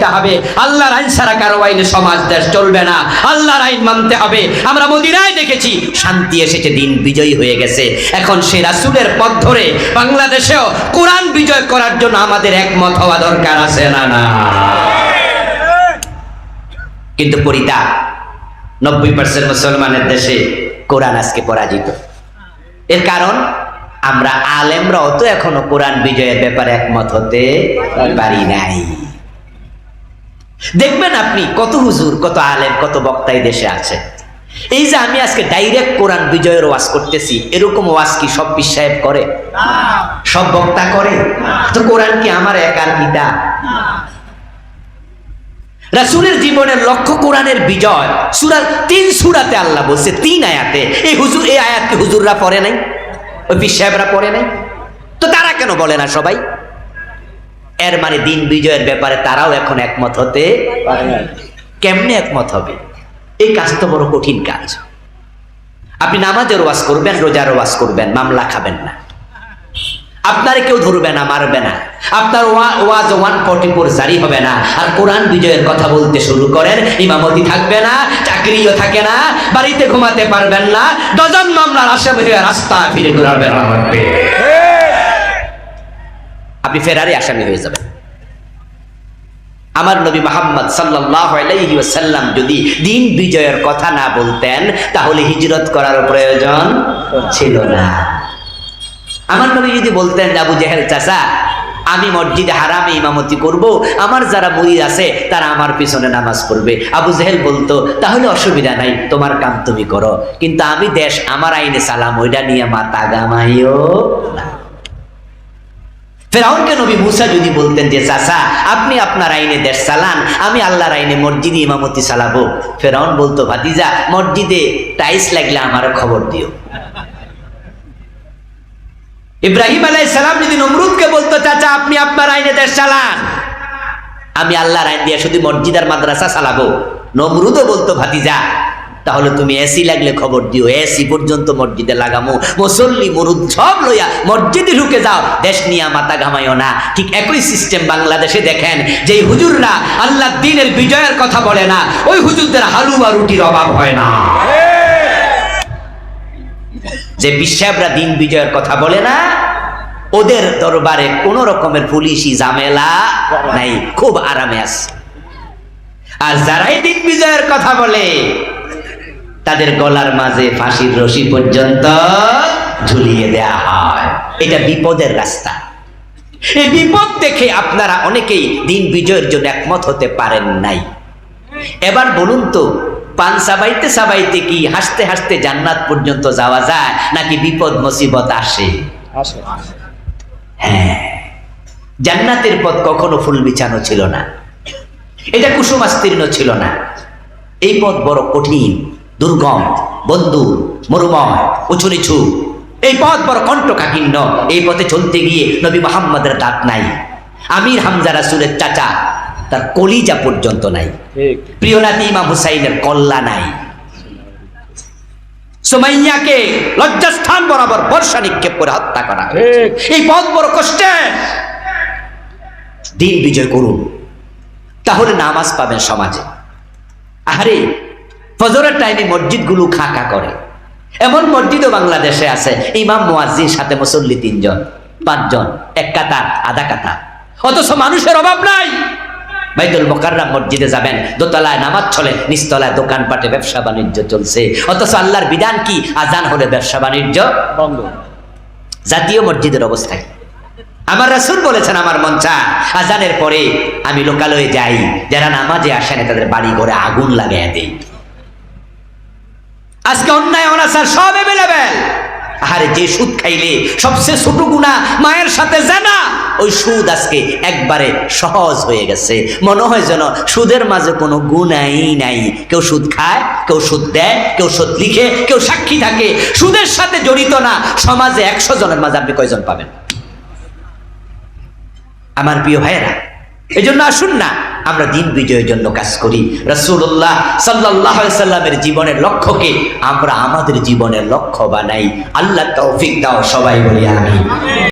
শিখতে হবে। আল্লাহর আইন ছাড়া কারো আইনে সমাজ দেশ চলবে না, আল্লাহর আইন মানতে হবে। আমরা মদিনায় দেখেছি শান্তি এসেছে, দিন বিজয়ী হয়ে গেছে। এখন সে রাসূলের পথ ধরে বাংলাদেশেও কোরআন বিজয় করার জন্য আমাদের একমত হওয়া দরকার আছে না? না। কিন্তু পরিতাপ 90% মুসলমানের দেশে কোরআন আজকে পরাজিত। এর কারণ আমরা আলেমরাও তো এখনো কোরআন বিজয়ের ব্যাপারে একমত হতে পারি নাই। দেখবেন আপনি কত হুজুর, কত আলেম, কত বক্তাই দেশে আছে। এই যে আমি আজকে ডাইরেক্ট কোরআন বিজয়ের ওয়াজ করতেছি, এরকম ওয়াজ কি সব পীর সাহেব করে? সব বক্তা করে? তো কোরআন কি আমার একার কিতাব? রাসূলের জীবনের লক্ষ্য কোরআনের বিজয়। সূরা 3 সূরাতে আল্লাহ বলছে, 3 আয়াতে। এই আয়াত কি হুজুররা পড়ে নাই? ওই পীর সাহেবরা পড়ে নাই? তো তারা কেন বলে না সবাই? এর মানে দিন বিজয়ের ব্যাপারে তারাও এখন একমত হতে পারে না। কেমনে একমত হবে? এই কাজ তো বড় কঠিন কাজ। আপনি নামাজের ওয়াজ করবেন, রোজার ওয়াজ করবেন, মামলা খাবেন না, আপনার কেউ ধরবে না, মারবে না, আপনার ওয়াজ 144 জারি হবে না। আর কোরআন বিজয়ের কথা বলতে শুরু করেন, ইমামতি থাকবে না, চাকরিও থাকে না, বাড়িতে ঘুমাতে পারবেন না, ডজন মামলার আসামি হয়ে রাস্তা ফিরে ঘুরাবেন, আপনি ফেরারি আসামি হয়ে যাবেন। আমার নবী মুহাম্মদ সাল্লাল্লাহু আলাইহি ওয়াসাল্লাম যদি দিন বিজয়ের কথা না বলতেন তাহলে হিজরত করার প্রয়োজন ছিল না। আমার নবী যদি বলতেন, আবু জেহেল চাচা আমি মসজিদে হারামে ইমামতি করব, আমার যারা মুরিদ আছে তারা আমার পিছনে নামাজ পড়বে। আবু জেহেল বলতো, তাহলে অসুবিধা নাই, তোমার কাম তুমি করো, কিন্তু আমি দেশ আমার আইনে সালাম, ওইটা নিয়ে মাথা গামাইও না। ফেরাউনকে নবী মুসা যদি বলতেন যে চাচা আপনি আপনার আইনে দেশ চালান, আমি আল্লাহর আইনে মসজিদে ইমামতি চালাবো, ফেরাউন বলতো, ভাতিজা মসজিদে টাইলস লাগলে আমার খবর দিও। ইব্রাহিম আলাইহিস সালাম যদি নমরুদকে বলতো, চাচা আপনি আপনার আইনে দেশ চালান, আমি আল্লাহর আইন দিয়ে শুধু মসজিদ আর মাদ্রাসা চালাবো, নমরুদও বলতো, ভাতিজা তাহলে তুমি এসি লাগলে খবর দিও, এসি পর্যন্ত মসজিদে লাগামো, মুসল্লি মুরুদ সব লইয়া মসজিদে ঢুকে যাও, দেশ নিয়ে মাথা ঘামাইও না। ঠিক একই সিস্টেম বাংলাদেশে দেখেন, যে হুজুররা আল্লাহর দ্বীনের বিজয়ের কথা বলে না, ওই হুজুরদের হালুয়া রুটির অভাব হয় না। যে বিশ্বরা দিন বিজয়ের কথা বলে না, ওদের দরবারে কোন রকমের পুলিশি ঝামেলা নাই, খুব আরামে আছে। আর যারাই দিন বিজয়ের কথা বলে তাদের গলার মাঝে ফাঁসির রশি পর্যন্ত ঝুলিয়ে দেয়া হয়। এটা বিপদের রাস্তা। এই বিপদ দেখে আপনারা অনেকেই দিন বিজয়ের জন্য একমত হতে পারেন নাই। এবার বলুন তো, পান সাবাইতে সাবাইতে কি হাসতে হাসতে জান্নাত পর্যন্ত যাওয়া যায়, নাকি বিপদ মুসিবত আসে? হ্যাঁ, জান্নাতের পথ কখনো ফুল বিছানো ছিল না, এটা কুসুমাস্তীর্ণ ছিল না। এই পথ বড় কঠিন, দুর্গম, বন্ধু, মরুময়, উঁচু নিচু। এই পথ বড় কণ্টকাকীর্ণ। এই পথে চলতে গিয়ে নবী মুহাম্মদের দাঁত নাই, আমির হামজা রাসূলের চাচা তার কলিজা পর্যন্ত নাই, প্রিয় নাতি ইমাম হুসাইনের কল্লা নাই, সুমাইয়াকে লজ্জাস্থান বরাবর বর্ষা নিক্ষেপ করে হত্যা করা। এই পথ বড় কষ্টের। দিন বিজয় করুন, তাহলে নামাজ পাবেন সমাজে। আরে ফজরের টাইমে মসজিদগুলো খাকা করে, এমন মসজিদও বাংলাদেশে আছে, ইমাম মুয়াজ্জিন সাথে মুসল্লি 3 জন 5 জন, এক কাতার আধা কাতার, অথচ মানুষের অভাব নাই। বাইতুল মুকাররম মসজিদে যাবেন, দোতলায় নামাজ চলে, নিচতলায় দোকানপাটে ব্যবসা বাণিজ্য চলছে, অথচ আল্লাহর বিধান কি? আজান হলে ব্যবসা বাণিজ্য বন্ধ। জাতীয় মসজিদের অবস্থা কি? আমার রাসূল বলেছেন, আমার মন চায় আজানের পরে আমি লোকালয়ে যাই, যারা নামাজে আসে না তাদের বাড়ি ঘরে আগুন লাগাইয়া দেই। আজকে অন্যায় অনাচার সব এভেলেবেল। আরে যে সুদ খাইলে সবচেয়ে ছোট গুনাহ মায়ের সাথে জানা, ওই সুদ আজকে একবারে সহজ হয়ে গেছে। মনে হয় যেন সুদের মাঝে কোনো গুনাহই নাই। কেউ সুদ খায়, কেউ সুদ দেয়, কেউ সুদ লিখে, কেউ সাক্ষী থাকে, সুদের সাথে জড়িত না। সমাজে 100 জনের মাঝে আপনি কয়জন পাবেন? আমার প্রিয় ভাইয়েরা, এই জন্য আসুন না আমরা দিন বিজয়ের জন্য কাজ করি। রাসূলুল্লাহ সাল্লাল্লাহু আলাইহি সাল্লামের জীবনের লক্ষ্যকে আমরা আমাদের জীবনের লক্ষ্য বানাই। আল্লাহ তৌফিক দাও, সবাই বলি আমিন।